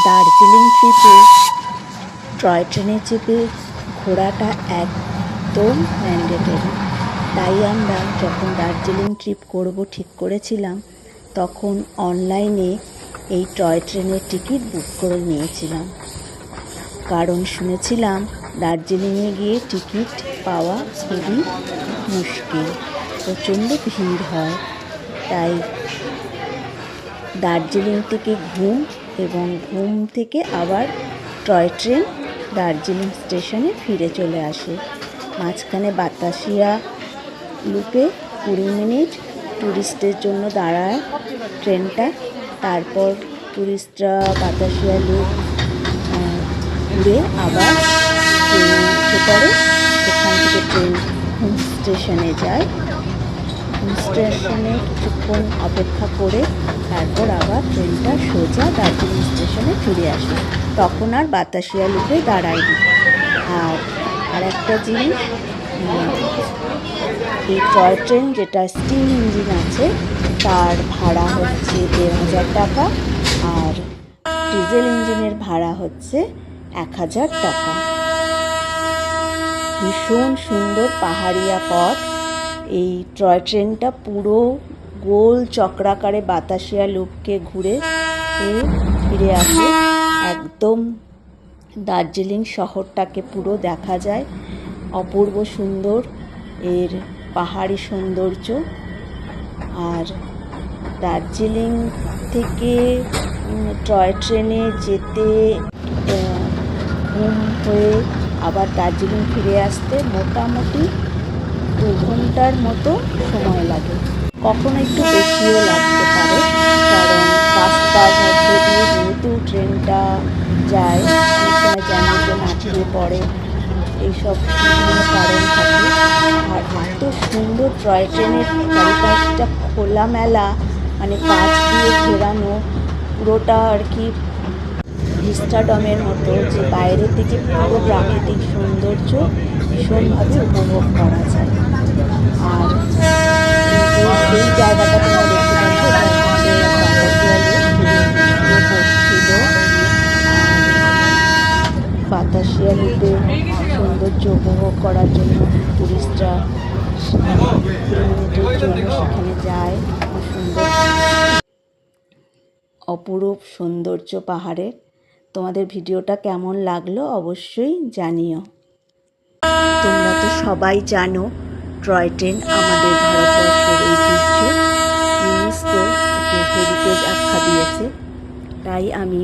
দার্জিলিং ট্রিপে টয় ট্রেনে চেপে ঘোরাটা একদম ম্যান্ডেটরি। তাই আমরা যখন দার্জিলিং ট্রিপ করব ঠিক করেছিলাম, তখন অনলাইনে এই টয় ট্রেনের টিকিট বুক করে নিয়েছিলাম। কারণ শুনেছিলাম দার্জিলিংয়ে গিয়ে টিকিট পাওয়া খুবই মুশকিল, প্রচণ্ড ভিড় হয়। তাই দার্জিলিং থেকে ঘুম এবং ঘুম থেকে আবার টয় ট্রেন দার্জিলিং স্টেশনে ফিরে চলে আসে। মাঝখানে বাতাসিয়া লুপে 20 মিনিট ট্যুরিস্টের জন্য দাঁড়ায় ট্রেনটা। তারপর ট্যুরিস্টরা বাতাসিয়া লুপ ঘুরে আবার ট্রেনে উঠে পড়ে। সেখান থেকে ট্রেন হুম স্টেশনে যায়। হুম স্টেশনে কিছুক্ষণ অপেক্ষা করে তারপর আবার ট্রেনটা সোজা দার্জিলিং স্টেশনে ফিরে আসে। তখন আর বাতাসিয়া লুপে দাঁড়ায়নি। আর একটা জিনিস, এই টয় ট্রেন যেটা স্টিম ইঞ্জিন আছে তার ভাড়া হচ্ছে 1500 টাকা, আর ডিজেল ইঞ্জিনের ভাড়া হচ্ছে 1000 টাকা। ভীষণ সুন্দর পাহাড়িয়া পথ। এই টয় ট্রেনটা পুরো গোল চক্রাকারে বাতাসিয়া লুপকে ঘুরে ফিরে আসে। একদম দার্জিলিং শহরটাকে পুরো দেখা যায়। অপূর্ব সুন্দর এর পাহাড়ি সৌন্দর্য। আর দার্জিলিং থেকে টয় ট্রেনে যেতে ঘুম হয়ে আবার দার্জিলিং ফিরে আসতে মোটামুটি 2 ঘন্টার মতো সময় লাগে। কখনো একটু বেশিও লাগতে পারে, কারণ রাস্তার মধ্যে দিয়ে যেহেতু ট্রেনটা যায়, অনেক সময় জ্যামে আটকে পড়ে, এইসব বিভিন্ন কারণ থাকে। আর এত সুন্দর টয় ট্রেনের চারিপাশটা খোলামেলা, মানে কাঁচ দিয়ে ঘেরানো, পুরোটা আর কি ভিস্টাডমের মতো, যে বাইরে থেকে পুরো প্রাকৃতিক সৌন্দর্য ভীষণভাবে উপভোগ করা যায়। আর এই জায়গাটা তোমরা দেখতে পাচ্ছ, বাতাসিয়া লুপে সৌন্দর্য উপভোগ করার জন্য টুরিস্টরা মিনিটের জন্য সেখানে যায়। সুন্দর অপরূপ সৌন্দর্য পাহাড়ের। তোমাদের ভিডিওটা কেমন লাগলো অবশ্যই জানিও। তোমরা তো সবাই জানো টয় ট্রেন আমাদের ভারতবর্ষের ঐতিহ্য। ইউনেস্কো ওকে হেরিটেজ আখ্যা দিয়েছে। তাই আমি